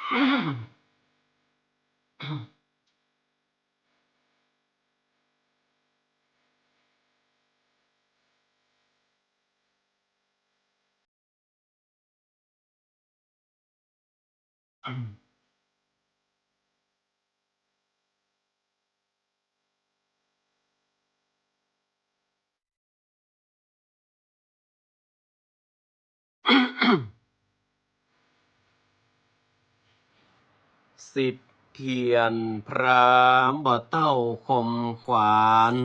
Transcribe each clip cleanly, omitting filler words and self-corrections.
สิทธิเทียนพรามบ่เต้าคมขวาน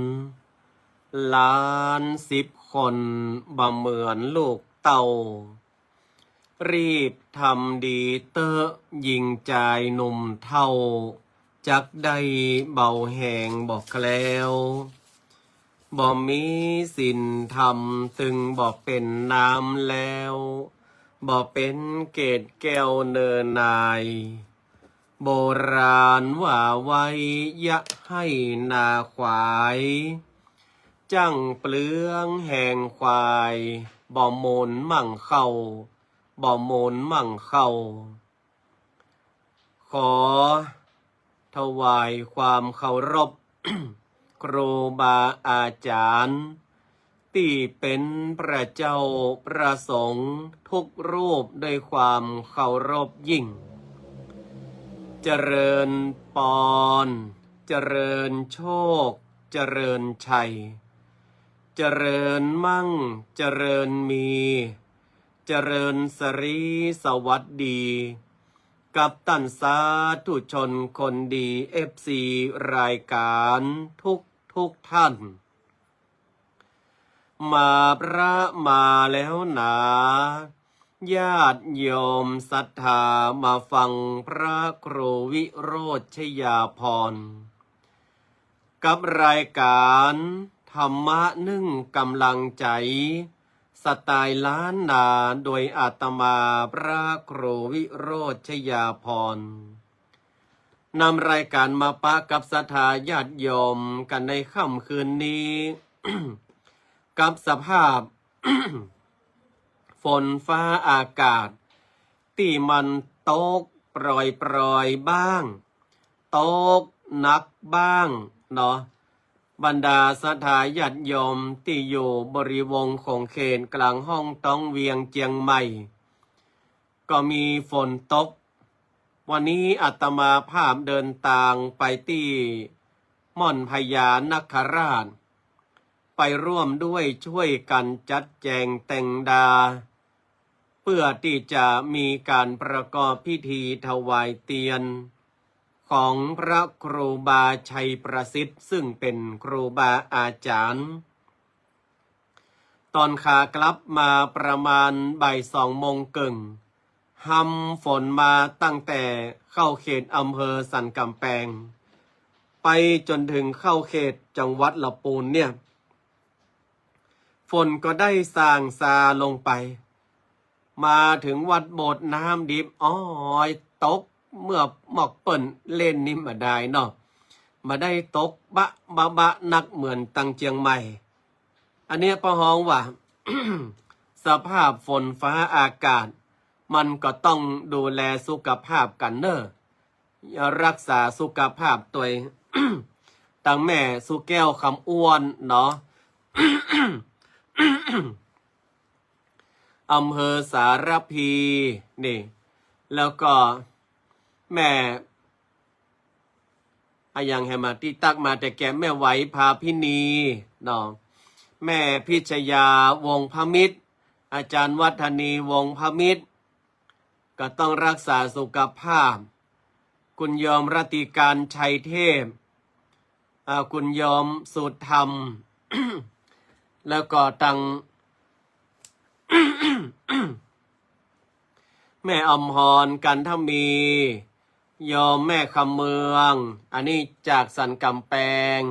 ล้าน10 คนบ่เหมือนลูกเต่ารีบทำดีเตอะยิงใจหนุ่มเท่าจักได้เบาแหงบอกแล้วบ่มีสินธรรมตึงบ่เป็นน้ำแล้วบ่เป็นเกศแก้วเนินนายโบราณว่าไว้ยะให้นาควายจังเปลืองแห่งควายบ่โมนมั่งเข้าบ่โมนมั่งเข้าขอถวายความเคารพ ครูบาอาจารย์ที่เป็นพระเจ้าประสงค์ทุกรูปด้วยความเคารพยิ่งเจริญปอนเจริญโชคเจริญชัยเจริญมั่งเจริญมีเจริญสรีสวัสดีกับตันสาธุชนคนดีFC รายการทุกท่านมาพระมาแล้วหนาญาติโยมศรัทธามาฟังพระครูวิโรจน์ชยาภรณ์กับรายการธรรมะนึ่งกำลังใจสไตล์ล้านนาโดยอาตมาพระครูวิโรจน์ชยาภรณ์นำรายการมาปะกับศรัทธาญาติโยมกันในค่ำคืนนี้ กับสภาพ ฝนฟ้าอากาศที่มันตกปล่อยบ้างตกหนักบ้างเนาะบรรดาศรัทธาญาติโยมที่อยู่บริวงของเขตกลางห้องต้องเวียงเจียงใหม่ก็มีฝนตกวันนี้อาตมาภาพเดินทางไปที่ม่อนพญานคราชไปร่วมด้วยช่วยกันจัดแจงแต่งดาเพื่อที่จะมีการประกอบพิธีถวายเตียนของพระครูบาชัยประสิทธิ์ซึ่งเป็นครูบาอาจารย์ตอนขากลับมาประมาณบ่าย2 โมงครึ่งห้ำฝนมาตั้งแต่เข้าเขตอำเภอสันกำแพงไปจนถึงเข้าเขตจังหวัดลำพูนเนี่ยฝนก็ได้สร้างซาลงไปมาถึงวัดโบสถ์น้ำดิบอ้อยตกเมื่อหมอกเปิ่นเล่นนี่มาได้เนาะมาได้ตกบะนักเหมือนตังเจียงใหม่อันเนี้ยป้าฮ้องว่า สภาพฝนฟ้าอากาศมันก็ต้องดูแลสุขภาพกันเนอะรักษาสุขภาพตัว ตั้งแม่สุแก้วคำอ้วนเนาะ อำเภอสารพีนี่แล้วก็แม่อย่างแหมาที่ตักมาแต่แกแม่ไหวพาพินีเนาะแม่พิชยาวงพมิตรอาจารย์วัฒนีวงพมิตรก็ต้องรักษาสุขภาพคุณยอมรติการชัยเทพคุณยอมสุธรรม แล้วก็ตัง แม่อมพรกันทมียอมแม่คำเมืองอันนี้จากสันกำแพง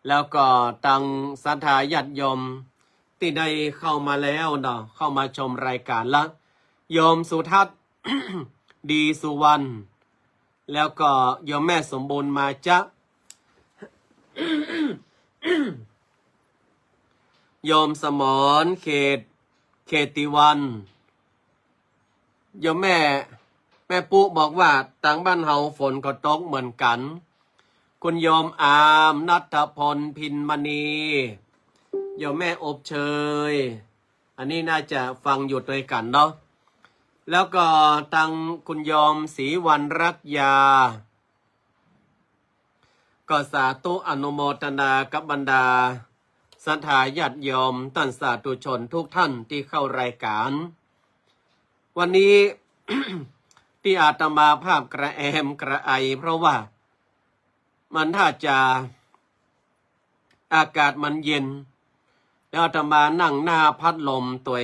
แล้วก็ตังศรัทธาญาติโยมที่ได้เข้ามาแล้วเนาะเข้ามาชมรายการละโยมสุทัศน์ ดีสุวรรณแล้วก็โยมแม่สมบูรณ์มาจ๊ะ โยมสมรเขตติวันโยมแม่ ม่ปุ๊บอกว่าต่างบ้านเฮาฝนก็ตกเหมือนกันคุณโยมอามนัทพลพินมณีโยมแม่อบเชยอันนี้น่าจะฟังอยู่ด้วยกันเนาะแล้วก็ตังคุณโยมศรีวรรณรักยาก็สาธุอนุโมทนากับบรรดาศรัทธาญาติโยมท่านสาธุชนทุกท่านที่เข้ารายการวันนี้ ที่อาตมาภาพกระแอมกระไอเพราะว่ามันถ้าจะอากาศมันเย็นแล้วอาตมานั่งหน้าพัดลมตัว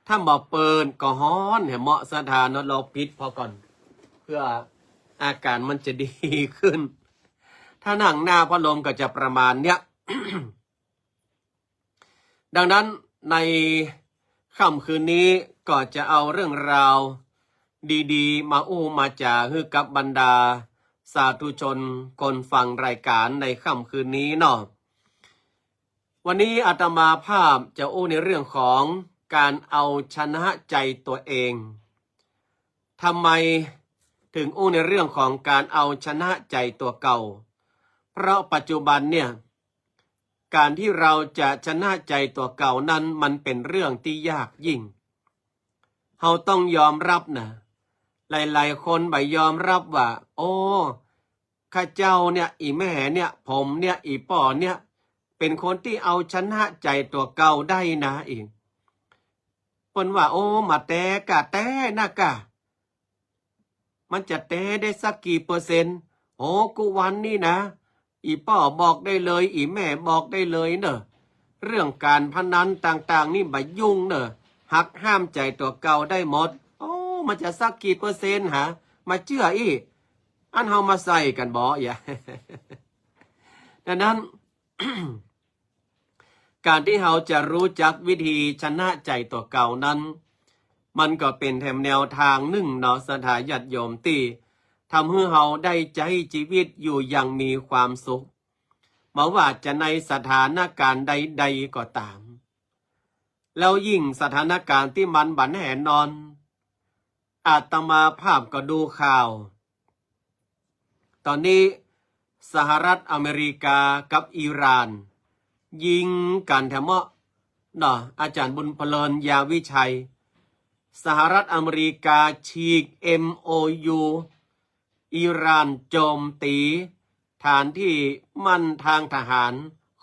ถ้าบอกเปิดก็ฮ้อนเหมาะสถานเราปิดพอก่อนเพื่ออากาศมันจะดีขึ้นถ้านั่งหน้าพัดลมก็จะประมาณเนี้ย ดังนั้นในค่ำคืนนี้ก็จะเอาเรื่องราวดีๆมามาจาให้กับบรรดาสาธุชนคนฟังรายการในค่ำคืนนี้เนาะวันนี้อาตมาภาพจะในเรื่องของการเอาชนะใจตัวเองทำไมถึงในเรื่องของการเอาชนะใจตัวเก่าเพราะปัจจุบันเนี่ยการที่เราจะชนะใจตัวเก่านั้นมันเป็นเรื่องที่ยากยิ่งเราต้องยอมรับนะหลายๆคนไม่ยอมรับว่าโอ้ข้าเจ้าเนี่ยอีแม่เนี่ยผมเนี่ยอีป่อเนี่ยเป็นคนที่เอาชนะใจตัวเก่าได้นะเองคนว่าโอ้มาแต่กะแต่นะกะมันจะแต่ได้สักกี่เปอร์เซ็นต์โอ้กูวันนี่นะอีป่อบอกได้เลยอีแม่บอกได้เลยเนอะเรื่องการพนันต่างๆนี่บ่ยุ่งเนอะหักห้ามใจตัวเก่าได้หมดโอ้มันจะสักกี่เปอร์เซ็นต์หามาเชื่ออีอันเฮามาใส่กันบ่อย่า ดังนั้น การที่เราจะรู้จักวิธีชนะใจตัวเก่านั้นมันก็เป็นแนวทางหนึ่งเนาะสถาญาติโยมที่ทำให้เราได้ใจชีวิตอยู่อย่างมีความสุขไม่ว่าจะในสถานการณ์ใดๆก็ตามแล้วยิ่งสถานการณ์ที่มันบั่นแห่นอนอาตมาภาพก็ดูข่าวตอนนี้สหรัฐอเมริกากับอิหร่านยิงกันแถมเนาะอาจารย์บุญเพลินยาวิชัยสหรัฐอเมริกาฉีก MOU อิหร่านโจมตีฐานที่มั่นทางทหาร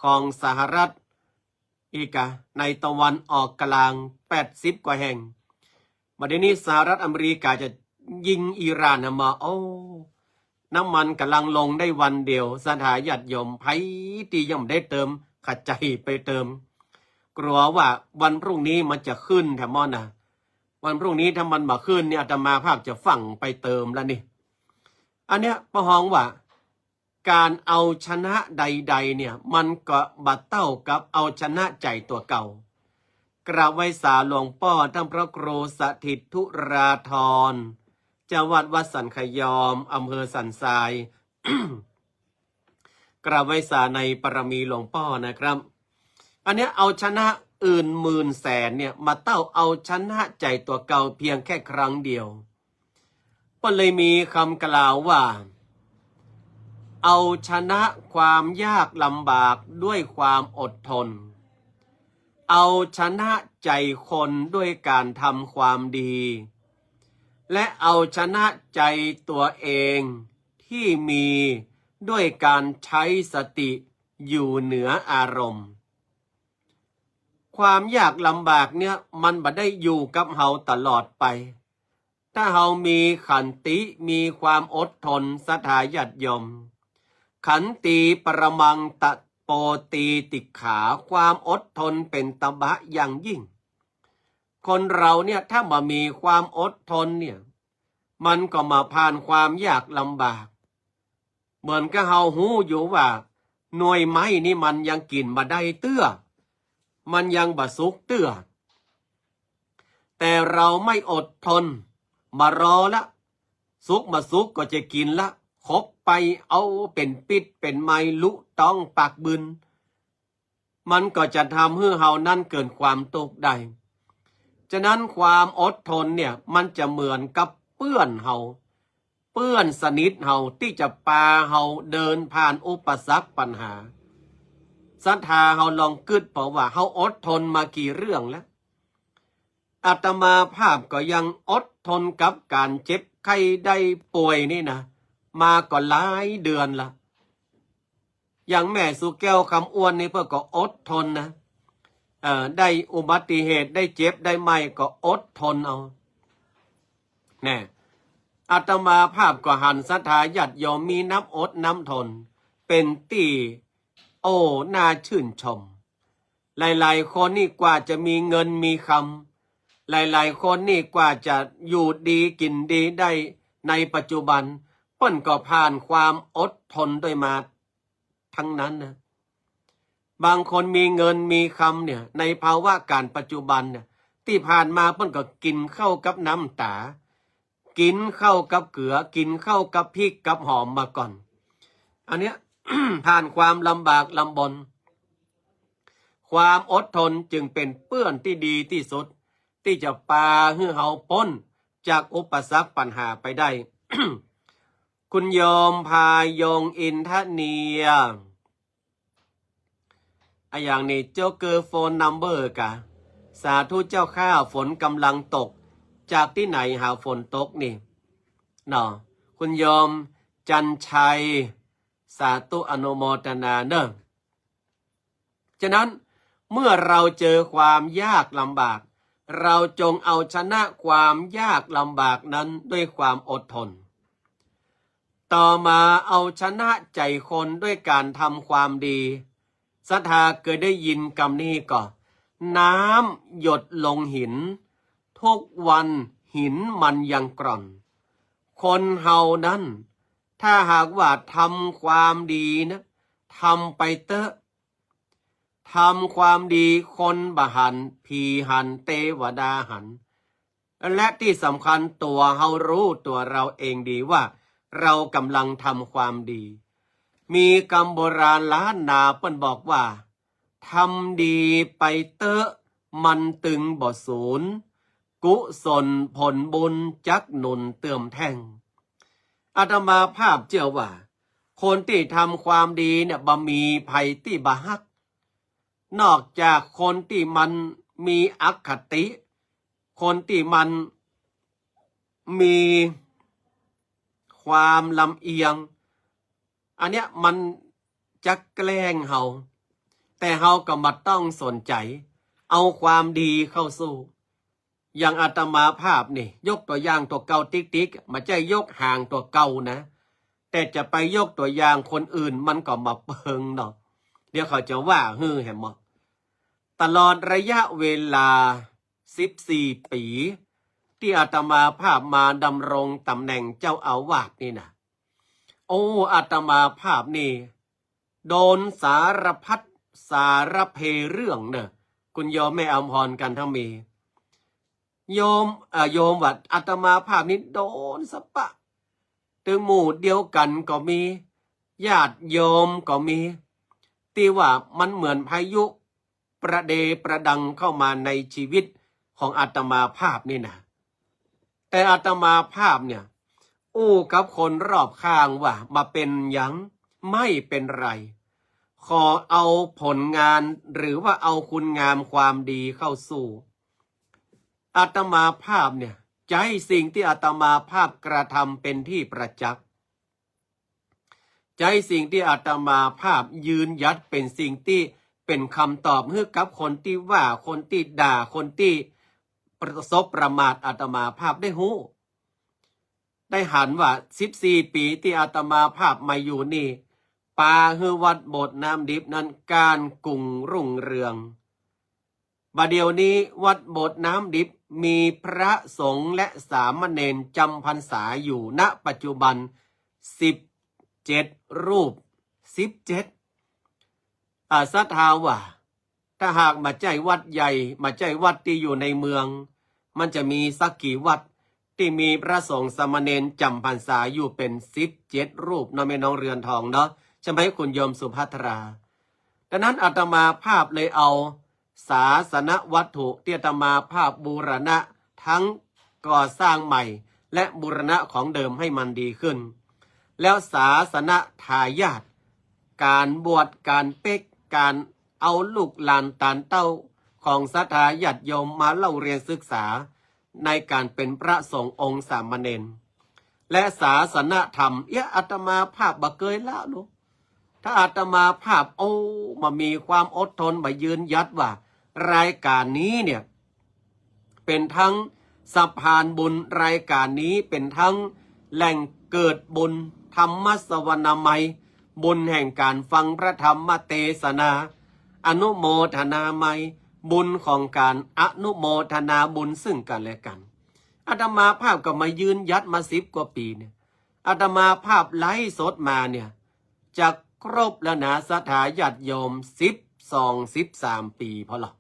ของสหรัฐอีกในตะวันออกกลาง80กว่าแห่งบัดนี้สหรัฐอเมริกาจะยิงอิหร่านมาโอ้น้ำมันกำลังลงได้วันเดียวสถาญาติโยมไผที่ย่อมได้เติมขัดใจไปเติมกลัวว่าวันพรุ่งนี้มันจะขึ้นแถมนะวันพรุ่งนี้ถ้ามันมาขึ้นเนี่ยอาตมาภาพจะฝังไปเติมแล้วนี่อันเนี้ยประหองว่าการเอาชนะใดๆเนี่ยมันก็บัดเต้ากับเอาชนะใจตัวเก่ากราบไหว้สาหลวงพ่อท่านพระครูสถิตธุราธรจังหวัดวัดสันขยอมอำเภอสันทราย กราบไหว้สาในปรมีหลวงพ่อนะครับอันเนี้ยเอาชนะอื่นหมื่นแสนเนี่ยมาเต้าเอาชนะใจตัวเก่าเพียงแค่ครั้งเดียวก็เลยมีคำกล่าวว่าเอาชนะความยากลำบากด้วยความอดทนเอาชนะใจคนด้วยการทำความดีและเอาชนะใจตัวเองที่มีด้วยการใช้สติอยู่เหนืออารมณ์ความยากลำบากเนี่ยมันบ่ได้อยู่กับเฮาตลอดไปถ้าเฮามีขันติมีความอดทนศรัทธาญาติโยมขันติปรมังตะโปตีติขาความอดทนเป็นตบะอย่างยิ่งคนเราเนี่ยถ้ามามีความอดทนเนี่ยมันก็มาผ่านความยากลำบากเหมือนกับเฮาหูอยู่ว่าหน่วยไม้นี่มันยังกินมาได้เตื้อมันยังบะสุกเตื้อแต่เราไม่อดทนมารอละสุกมาสุกก็จะกินละคบไปเอาเป็นปิดเป็นไม้ลุต้องปากบึนมันก็จะทำให้เฮานั่นเกินความตกได้ฉะนั้นความอดทนเนี่ยมันจะเหมือนกับปื ปื้อนเฮาเปื้อนสนิทเฮาที่จะพาเฮาเดินผ่านอุปสรรคปัญหาศรัทธาเฮาลองกึดเพราะว่าเฮาอดทนมากี่เรื่องแล้วอาตมาภาพก็ยังอดทนกับการเจ็บไข้ได้ป่วยนี่นะมาก็หลายเดือนละอย่างแม่สุแก้วคำอ้วนนี่เพื่อก็อดทนนะได้อุบัติเหตุได้เจ็บได้ไม่ก็อดทนเอาแน่อาตมาภาพก็หันศรัทธาญาติโยมมีน้ำอดน้ำทนเป็นตีโอ้น่าชื่นชมหลายๆคนนี่กว่าจะมีเงินมีคำหลายๆคนนี่กว่าจะอยู่ดีกินดีได้ในปัจจุบันเปิ้นก็ผ่านความอดทนด้วยมาทั้งนั้นนะบางคนมีเงินมีคำเนี่ยในภาวะการปัจจุบันเนี่ยที่ผ่านมาเปิ้นก็กินเข้ากับน้ำตากินเข้ากับเกลือกินเข้ากับพริกกับหอมมาก่อนอันเนี้ย ผ่านความลำบากลำบนความอดทนจึงเป็นเปื้อนที่ดีที่สุดที่จะพาให้เฮาพ้นจากอุปสรรคปัญหาไปได้ คุณโยมพายงอินทเนียอย่างนี้เจ้าเกอร์โฟนนัมเบอร์กะสาธุเจ้าข้าฝนกำลังตกจากที่ไหนหาฝนตกนี่เนาะคุณโยมจันชัยสาธุอนุโมทนาเนอะฉะนั้นเมื่อเราเจอความยากลำบากเราจงเอาชนะความยากลำบากนั้นด้วยความอดทนต่อมาเอาชนะใจคนด้วยการทำความดีศรัทธาเคยได้ยินคำนี้ก่อนน้ำหยดลงหินทุกวันหินมันยังกร่อนคนเฮานั้นถ้าหากว่าทำความดีนะทำไปเตอะทำความดีคนบหันผีหันเทวดาหันและที่สำคัญตัวเฮารู้ตัวเราเองดีว่าเรากำลังทำความดีมีคำโบราณล้านนาเปิ้นบอกว่าทำดีไปเตอะมันตึงบ่สูญกุศลผลบุญจักหนุนเติมแท่งอาตมาภาพเชื่อว่าคนที่ทำความดีเนี่ยบ่มีภัยที่บ่ฮักนอกจากคนที่มันมีอคติคนที่มันมีความลำเอียงอันเนี้ยมันจะแกล้งเฮาแต่เฮาก็มาต้องสนใจเอาความดีเข้าสู้อย่างอาตมาภาพนี่ยกตัวอย่างตัวเก่าติ๊กๆมาใจยกห่างตัวเก่านะแต่จะไปยกตัวอย่างคนอื่นมันก็มาเปิงเนาะเดี๋ยวเขาจะว่าแหมตลอดระยะเวลา14 ปีที่อาตมาภาพมาดำรงตำแหน่งเจ้าอาวาสนี่นะโอ้อาตมาภาพนี่โดนสารพัดสารเพเรื่องเนอะคุณโยมแม่อมพรกันทั้งมีโยมวัดอาตมาภาพนี้โดนสปะตึงหมู่เดียวกันก็มีญาติโยมก็มีที่ว่ามันเหมือนพายุประเดประดังเข้ามาในชีวิตของอาตมาภาพนี่นะแต่อาตมาภาพเนี่ยอู้กับคนรอบข้างว่ามาเป็นยังไม่เป็นไรขอเอาผลงานหรือว่าเอาคุณงามความดีเข้าสู่อาตมาภาพเนี่ยใจสิ่งที่อาตมาภาพกระทำเป็นที่ประจักษ์ใจสิ่งที่อาตมาภาพยืนยัดเป็นสิ่งที่เป็นคำตอบให้กับคนที่ว่าคนที่ด่าคนที่ประสบประมาทอาตมาภาพได้หูได้หันว่า14 ปีที่อาตมาภาพมาอยู่นี่ป่าฮือวัดโบสถ์น้ำดิบนั้นการกุ่งรุ่งเรืองบัดเดี๋ยวนี้วัดโบสถ์น้ำดิบมีพระสงฆ์และสามเณรจำพรรษาอยู่ณปัจจุบัน17 รูป17ศรัทธาว่าถ้าหากมาใจวัดใหญ่มาใจวัดที่อยู่ในเมืองมันจะมีสักกี่วัดที่มีพระสงฆ์สามเณรจำพรรษาอยู่เป็น17 รูปเนาะแม่น้องเรือนทองเนาะใช่ไหมคุณโยมสุภัทราดังนั้นอาตมาภาพเลยเอาศาสนวัตถุที่อาตมาภาพบูรณะทั้งก่อสร้างใหม่ และบูรณะของเดิมให้มันดีขึ้นแล้วศาสนทายาทการบวชการเป๊กการเอาลูกหลานตานเต้าของศรัทธาญาติโยมมาเล่าเรียนศึกษาในการเป็นพระสงฆ์องค์สามเณรและศาสนธรรมอาตมาภาพบะเกยละลูกถ้าอาตมาภาพมามีความอดทนมายืนยัดว่ารายการนี้เนี่ยเป็นทั้งสะพานบุญรายการนี้เป็นทั้งแหล่งเกิดบุญธรรมสวนามัยบุญแห่งการฟังพระธรรมเทศนาอนุโมทนาไมยบุญของการอนุโมทนาบุญซึ่งกันและกันอาตมาภาพก็มายืนยัดมา10 กว่าปีเนี่ยอาตมาภาพไลฟ์สดมาเนี่ยจะครบแล้วนะศรัทธาญาติโยม13 ปีพอหรอ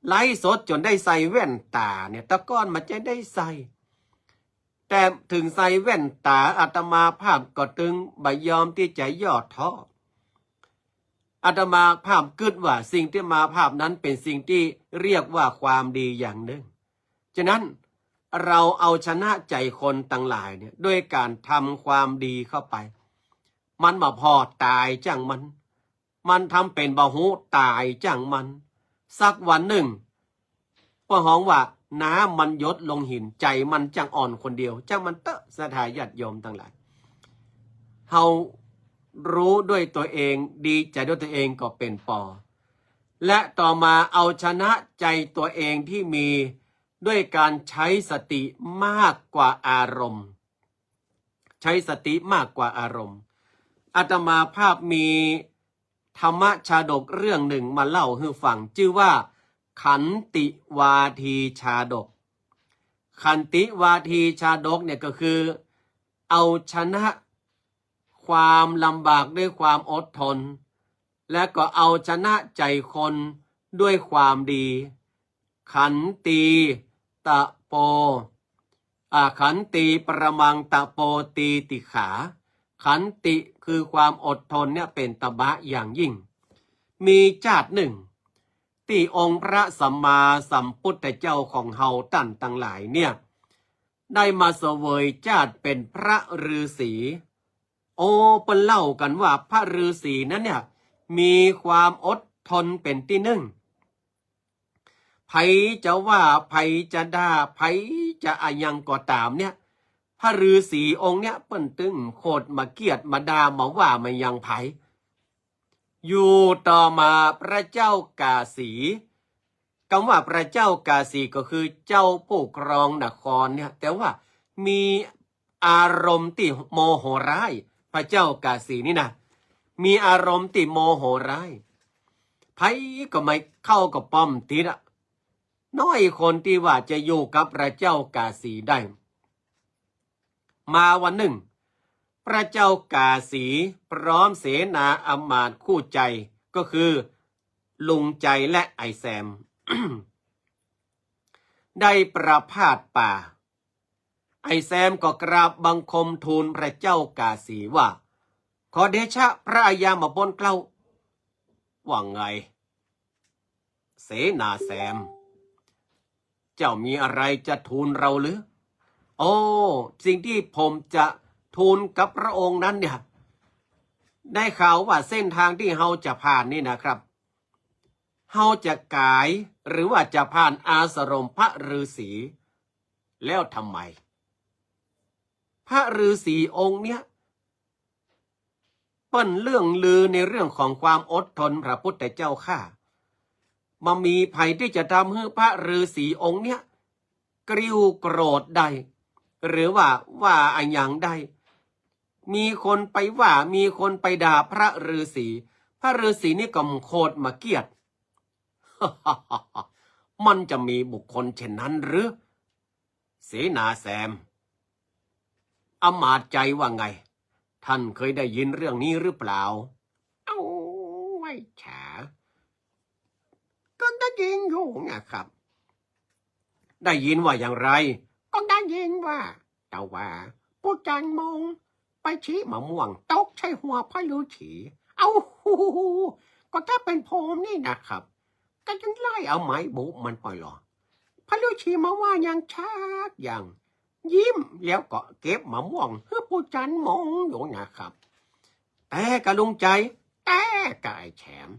ไลฟ์สดจนได้ใส่แว่นตาเนี่ยตะก้อนมันจะได้ใส่แต่ถึงใส่แว่นตาอาตมาภาพก็ตึงใบยอมที่จะย่อท้ออาตมาภาพคิดว่าสิ่งที่มาภาพนั้นเป็นสิ่งที่เรียกว่าความดีอย่างหนึ่งฉะนั้นเราเอาชนะใจคนต่างหลายเนี่ยด้วยการทำความดีเข้าไปมันมาพอตายจังมันทำเป็นบ่หูตายจังมันสักวันหนึ่งพ่อฮ้องว่าน้ำมันยดลงหินใจมันจังอ่อนคนเดียวจังมันเตอะศรัทธาญาติโยมทั้งหลายเฮารู้ด้วยตัวเองดีใจด้วยตัวเองก็เป็นปอและต่อมาเอาชนะใจตัวเองที่มีด้วยการใช้สติมากกว่าอารมณ์ใช้สติมากกว่าอารมณ์อาตมาภาพมีธรรมชาดกเรื่องหนึ่งมาเล่าให้ฟังชื่อว่าขันติวาทีชาดกขันติวาทีชาดกเนี่ยก็คือเอาชนะความลำบากด้วยความอดทนและก็เอาชนะใจคนด้วยความดีขันติตะโปขันติประมังตะโปตีติขาขันติคือความอดทนเนี่ยเป็นตบะอย่างยิ่งมีชาติหนึ่งที่องค์พระสัมมาสัมพุทธเจ้าของเฮาท่านทั้งหลายเนี่ยได้มาเสวยชาติเป็นพระฤาษีเปิ้นเล่ากันว่าพระฤาษีนั้นเนี่ยมีความอดทนเป็นที่หนึ่งไผจะว่าไผจะด่าไผจะอายังก็ตามเนี่ยพระฤาษีองค์เนี่ยเปิ้นตึงโคตรมาเกียดมาด่ามาว่ามายังไผอยู่ต่อมาพระเจ้ากาสีคำว่าพระเจ้ากาสีก็คือเจ้าผู้ครองนครเนี่ยแต่ว่ามีอารมณ์ที่โมโหร้ายพระเจ้ากาสีนี่นะมีอารมณ์ที่โมโหร้ายไผก็ไม่เข้ากับป้อมติดน้อยคนที่ว่าจะอยู่กับพระเจ้ากาสีได้มาวันหนึ่งพระเจ้ากาสีพร้อมเสนาอำมาตย์คู่ใจก็คือลุงใจและไอแซม ได้ประพาสป่าไอแซมก็กราบบังคมทูลพระเจ้ากาสีว่าขอเดชะพระอัยยามาปนเกล้าว่าไงเสนาแซมเจ้ามีอะไรจะทูลเราหรือสิ่งที่ผมจะทูลกับพระองค์นั้นเนี่ยได้ข่าวว่าเส้นทางที่เฮาจะผ่านนี่นะครับเฮาจะกายหรือว่าจะผ่านอาสรมพระฤาษีแล้วทำไมพระฤาษีองค์เนี้ยเปิ้นเรื่องลือในเรื่องของความอดทนพระพุทธเจ้าข้ามามีภัยที่จะทำให้พระฤาษีองค์เนี้ยกริ้วโกรธได้หรือว่าอันอย่างใดมีคนไปว่ามีคนไปด่าพระฤาษีพระฤาษีนี่ก็โคตรมาเกียด มันจะมีบุคคลเช่นนั้นหรือเสนาแซมอำมาตย์ใจว่าไงท่านเคยได้ยินเรื่องนี้หรือเปล่าไว้ฉาก็ได้ยินอยู่นะครับได้ยินว่าอย่างไรก็ได้ยินว่าแต่ว่าผู้จันมงไปชี้มะม่วงตกใช่หัวพระฤาษีก็ถ้าเป็นผมนี่นะครับก็ยังไล่เอาไม้บุมันปล่อยหรอพระฤาษีมาว่ายังชักยัง ยิ้มแล้วก็เก็บมะม่วงเพื่อผู้จันมองอยู่นะครับแต่กะลุงใจแต่กะไอ้แฉม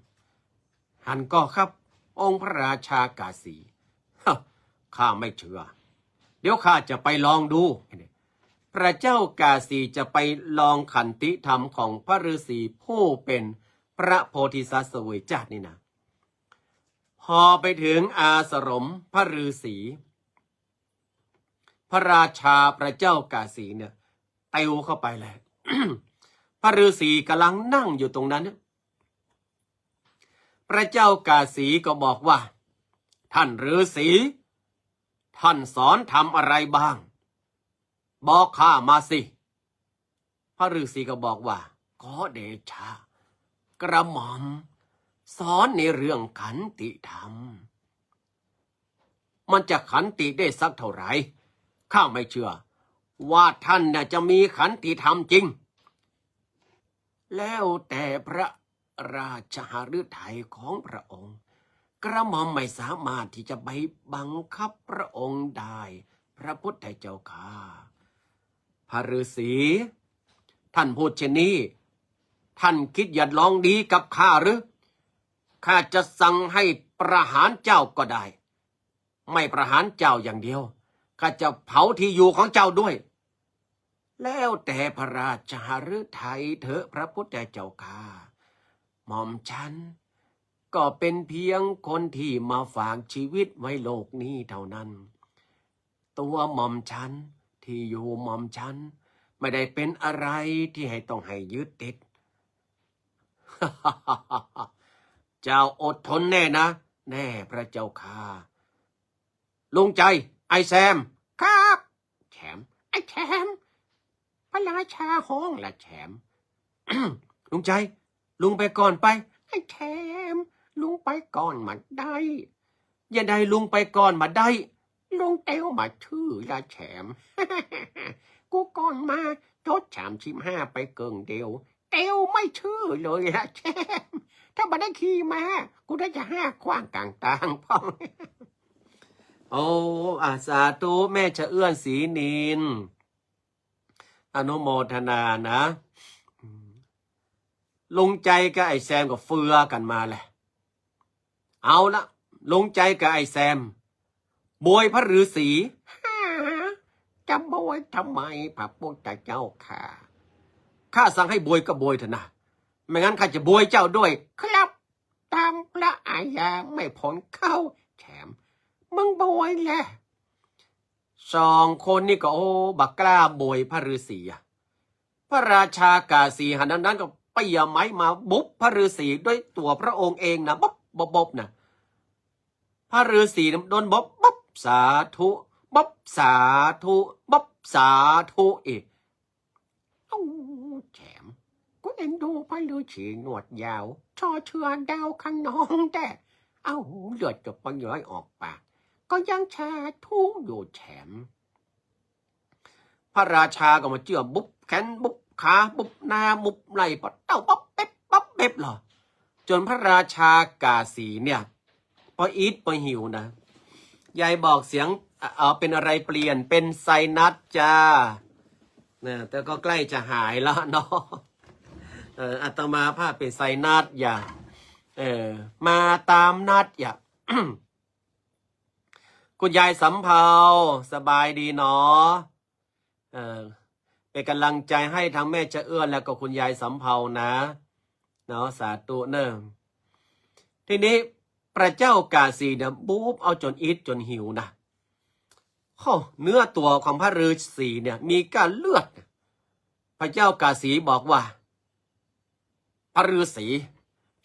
หันก็ครับองค์พระราชากาสีข้าไม่เชื่อเดี๋ยวข้าจะไปลองดูพระเจ้ากาสีจะไปลองขันติธรรมของพระฤาษีผู้เป็นพระโพธิสัตว์เสวยจาตุนี่นะพอไปถึงอาสรมพระฤาษีพระราชาพระเจ้ากาสีเนี่ยเตวเข้าไปเลย พระฤาษีกำลังนั่งอยู่ตรงนั้นพระเจ้ากาสีก็บอกว่าท่านฤาษีท่านสอนทำอะไรบ้างบอกข้ามาสิพระฤาษีก็บอกว่าขอเดชะกระหม่อมสอนในเรื่องขันติธรรมมันจะขันติได้สักเท่าไหร่ข้าไม่เชื่อว่าท่านน่ะจะมีขันติธรรมจริงแล้วแต่พระราชฤทัยของพระองค์กระหม่อมไม่สามารถที่จะไปบังคับพระองค์ได้พระพุทธเจ้าค่ะพระฤาษีท่านพูดเช่นนี้ท่านคิดอย่าลองดีกับข้าหรือข้าจะสั่งให้ประหารเจ้าก็ได้ไม่ประหารเจ้าอย่างเดียวข้าจะเผาที่อยู่ของเจ้าด้วยแล้วแต่พระราชฤทัยเถอะพระพุทธเจ้าค่ะหม่อมฉันก็เป็นเพียงคนที่มาฝากชีวิตไว้โลกนี้เท่านั้นตัวหม่อมฉันที่อยู่หม่อมฉันไม่ได้เป็นอะไรที่ให้ต้องให้ยึดติด เจ้าอดทนแน่นะแน่พระเจ้าค่ะลุงใจไอ้แซมครับแฉมไอ้แฉมพระราชาห้องละแฉม ลุงใจลุงไปก่อนไปไอ้แฉมลุงไปก่อนมาได้อย่าได้ลุงไปก่อนมาได้ลุงเต้วมาชื่อละแฉม กูก่อนมาทด35ไปเกิงเดียวเต้วไม่ชื่อเลยละแฉมถ้ามาได้ขี่มากูได้จะ5ขว้างกลางต่างพ่อ โอ้อาสาธุแม่จะเอื้อนศรีนินอนุโมทนานะลุงใจกับไอ้แซมก็เฟือกันมาแหละเอาละลุงใจกับไอ้แซมบวยพระฤาษีจะบวยทำไมพระพุทธเจ้าค่ะข้าสั่งให้บวยก็บวยเถอะนะไม่งั้นข้าจะบวยเจ้าด้วยครับตามพระอาญาไม่พ้นเข้าแถมมึงบวยแหละ2 คนนี่ก็โอ้บักกล้าบวยพระฤาษีพระราชากาสีหันนั้นก็ไปเอาไม้มาบุบพระฤาษีด้วยตัวพระองค์เองนะบ๊บนะพระฤาษีโดนบ๊บสาธุบ๊บสาธุบ๊บสาธุอีกเอ้าแฉมกูเอ็นดูพระฤาษีหนวดยาวชอเชือดาวข้างน้องแต่เอ้าเลือดจบปังย้อยออกปากก็ยังชาทุอยู่แฉมพระราชาก็มาเจือบุบแขนบุบขาบุบหน้าบุบไหล่ปะเต้าป๊บเป๊บป๊บเป๊บหรอจนพระราชากาสีเนี่ยพออีทพอหิวนะยายบอกเสียงเป็นอะไรเปลี่ยนเป็นไซนัสจ้าเนี่ยแต่ก็ใกล้จะหายแล้วเนาะอาตมาภาพเป็นไซนัสอย่ามาตามนัดอย่า คุณยายสำเภาสบายดีเนาะเป็นกำลังใจให้ทั้งแม่จะเอื้อนแล้วก็คุณยายสำเภานะเนาะสาธุเนอะทีนี้พระเจ้ากาสีเนี่ยบูบเอาจนอิดจนหิวนะเนื้อตัวของพระฤาษีเนี่ยมีการเลือดพระเจ้ากาสีบอกว่าพระฤาษี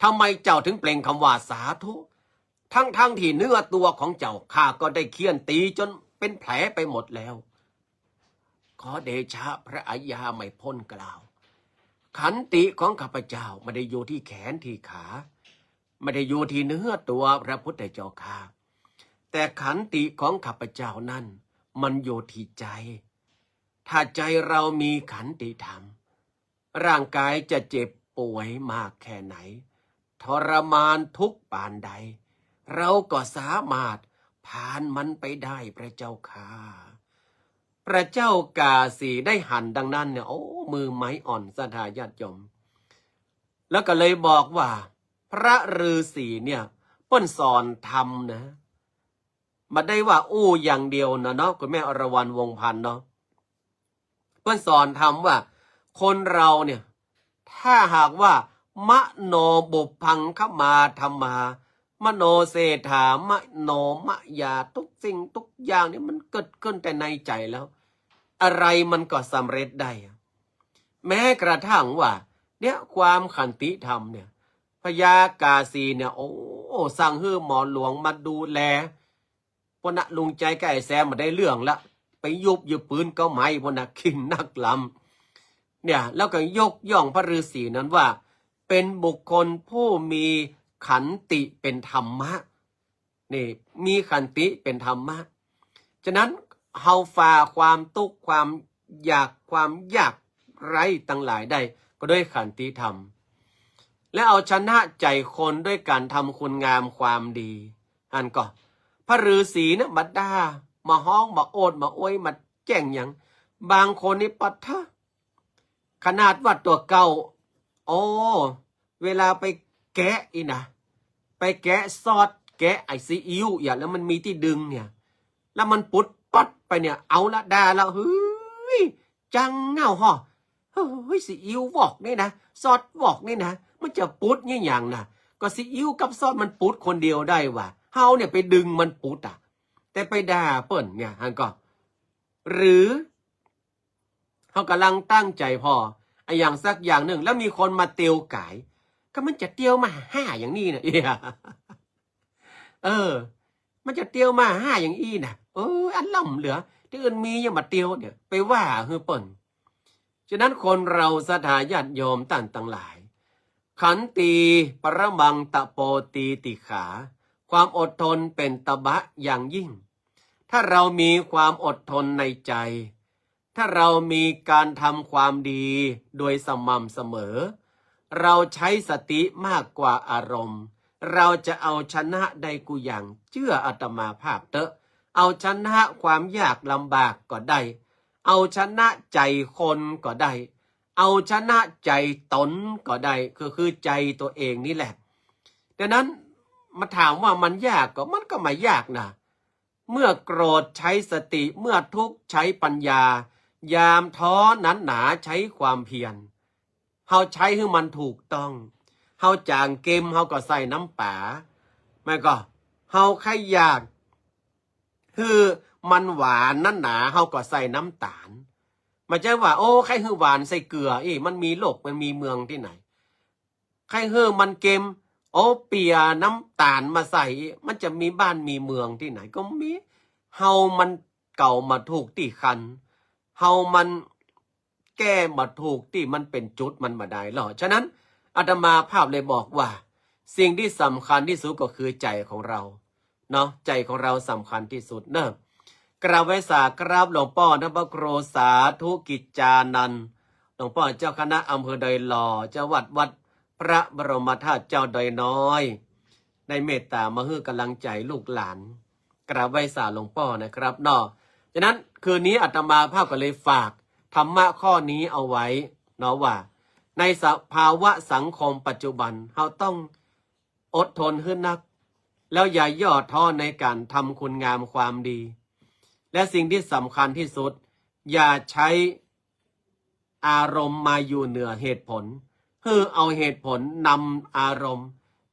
ทำไมเจ้าถึงเปล่งคำว่าสาธุทั้งที่เนื้อตัวของเจ้าข้าก็ได้เคี่ยนตีจนเป็นแผลไปหมดแล้วขอเดชะพระอาญาไม่พ้นกล่าวขันติของข้าพเจ้าไม่ได้อยู่ที่แขนที่ขาไม่ได้อยู่ที่เนื้อตัวพระพุทธเจ้าค่ะแต่ขันติของข้าพเจ้านั้นมันอยู่ที่ใจถ้าใจเรามีขันติธรรมร่างกายจะเจ็บป่วยมากแค่ไหนทรมานทุกปานใดเราก็สามารถผ่านมันไปได้พระเจ้าค่ะ พระเจ้ากาสีได้หันดังนั้นเนี่ยโอ้มือไม้อ่อนศรัทธาญาติโยมแล้วก็เลยบอกว่าพระฤาษีเนี่ยเปิ้นสอนธรรมนะมาได้ว่าอู้อย่างเดียวนะเนาะคุณแม่อรวรรณวงศ์พันธ์เนาะเปิ้นสอนธรรมว่าคนเราเนี่ยถ้าหากว่ามโนบุพังขมาธรรมามโนเศรษฐามโนมยาทุกสิ่งทุกอย่างเนี่ยมันเกิดขึ้นแต่ในใจแล้วอะไรมันก็สำเร็จได้แม้กระทั่งว่าเนี่ยความขันติธรรมเนี่ยพญากาสีเนี่ยโอ้สั่งให้หมอหลวงมาดูแลพนะลุงใจแก่แซมมาได้เรื่องละไปยุบปืนก็ไม่พนะขินนักลำเนี่ยแล้วก็ยกย่องพระฤาษีนั้นว่าเป็นบุคคลผู้มีขันติเป็นธรรมะนี่มีขันติเป็นธรรมะฉะนั้นเฮาฝ่าความทุกข์ความอยากไร้ตั้งหลายได้ก็ด้วยขันติธรรมและเอาชนะใจคนด้วยการทำคุณงามความดีอันก็พระฤาษีนะบัดดามาฮ้องมาโอดมาอวยมาแจ้งอย่างบางคนนี่ปัททะขนาดว่าตัวเก่าโอ้เวลาไปแกะอีนะไปแกะซอสแกะไอซีอิ๊วอย่างแล้วมันมีที่ดึงเนี่ยแล้วมันปุดปัดไปเนี่ยเอาละดาแล้วเฮ้ยจังเงาห่อเฮ้ยซีอิ๊ววอกนี่นะซอสวอกนี่นะมันจะปุดเนี่ยอย่างนะก็ซีอิ๊วกับซอสมันปุดคนเดียวได้ว่ะเฮาเนี่ยไปดึงมันปุดอ่ะแต่ไปด่าเปิ้นเนี่ยฮันก็หรือเขากำลังตั้งใจพอไอ้อย่างสักอย่างหนึ่งแล้วมีคนมาเตียวไก่ก็มันจะเตียวมาห้าอย่างนี้นะมันจะเตียวมาห้าอย่างอี้นะอันล่ำเหลือที่อื่นมียังมาเตียวเนี่ยไปว่าเฮือเปิ้นฉะนั้นคนเราศรัทธาญาติโยมต่างหลายขันตีปรมังตะโปตีติขาความอดทนเป็นตบะอย่างยิ่งถ้าเรามีความอดทนในใจถ้าเรามีการทำความดีโดยสม่ำเสมอเราใช้สติมากกว่าอารมณ์เราจะเอาชนะได้กูอย่างเชื่ออาตมาภาพเตอะเอาชนะความยากลำบากก็ได้เอาชนะใจคนก็ได้เอาชนะใจตนก็ได้คือใจตัวเองนี่แหละดังนั้นมาถามว่ามันยากก็มันก็ไม่ยากนะเมื่อโกรธใช้สติเมื่อทุกข์ใช้ปัญญายามท้อนั้นหนาใช้ความเพียรเฮาใช้ให้มันถูกต้องเฮาจางเกมเฮาก็ใส่น้ำป่าแม่ก็เฮาใครอยากคือมันหวานนั้นหนาเฮาก็ใส่น้ำตาลมาใช่ว่าโอ้ใครคือหวานใส่เกลือมันมีโลกมันมีเมืองที่ไหนใครมันเกมโอ้เปียน้ำตาลมาใส่มันจะมีบ้านมีเมืองที่ไหนก็มีเฮามันเก่ามาถูกตีคันเฮามันแก้มาถูกที่มันเป็นจุดมันมาได้หรอฉะนั้นอาตมาภาพเลยบอกว่าสิ่งที่สำคัญที่สุดก็คือใจของเราเนาะใจของเราสำคัญที่สุดเนอะกราบไว้สากราบหลวงพ่อนพโครสาธุกิจจานันท์หลวงพ่อเจ้าคณะอำเภอดอยหล่อเจ้าวัดพระบรมธาตุเจ้าดอยน้อยได้เมตตามาให้กำลังใจลูกหลานกราบไว้สาหลวงพ่อนะครับเนาะฉะนั้นคืนนี้อาตมาภาพก็เลยฝากธรรมะข้อนี้เอาไว้เนาะว่าในสภาวะสังคมปัจจุบันเราต้องอดทนขึ้นนักแล้วอย่าย่อท้อในการทำคุณงามความดีและสิ่งที่สำคัญที่สุดอย่าใช้อารมณ์มาอยู่เหนือเหตุผลเอาเหตุผลนำอารมณ์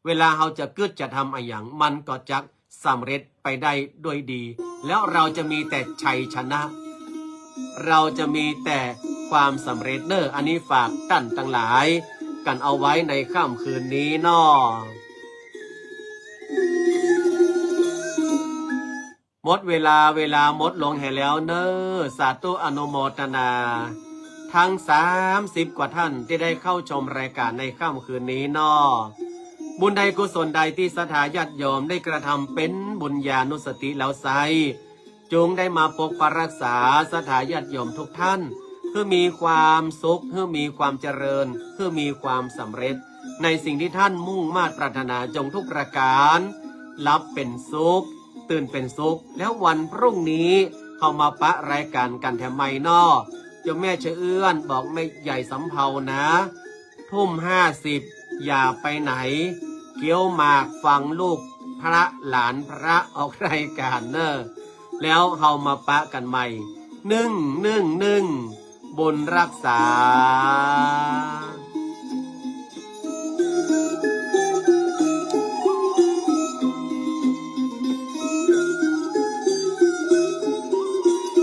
เวลาเราจะกึศจะทำอะไรอย่างมันก็จะสำเร็จไปได้ด้วยดีแล้วเราจะมีแต่ชัยชนะเราจะมีแต่ความสำเร็จอันนี้ฝากท่านทั้งหลายกันเอาไว้ในค่ำคืนนี้เนาะหมดเวลาหมดลงให้แล้วสาธุอนุโมทนาทั้ง30 กว่าท่านที่ได้เข้าชมรายการในค่ำคืนนี้เนาะบุญใดกุศลใดที่ศรัทธาญาติโยมได้กระทำเป็นบุญญาณุสติแล้วไซจงได้มาปกปักรักษาศรัทธาญาติโยมทุกท่านเพื่อมีความสุขเพื่อมีความเจริญเพื่อมีความสำเร็จในสิ่งที่ท่านมุ่งมา่ปรารถนาจงทุกประการรับเป็นสุขตื่นเป็นสุขแล้ววันพรุ่งนี้ เข้ามาปะรายการกันแถมไม่นอเจ้าแม่เชื่อเอื้อนบอกไม่ใหญ่สำเภานะ20:50อย่าไปไหนเกี้ยวหมากฟังลูกพระหลานพระออกรายการเนอะแล้วเฮามาปะกันใหม่1 บุญรักษา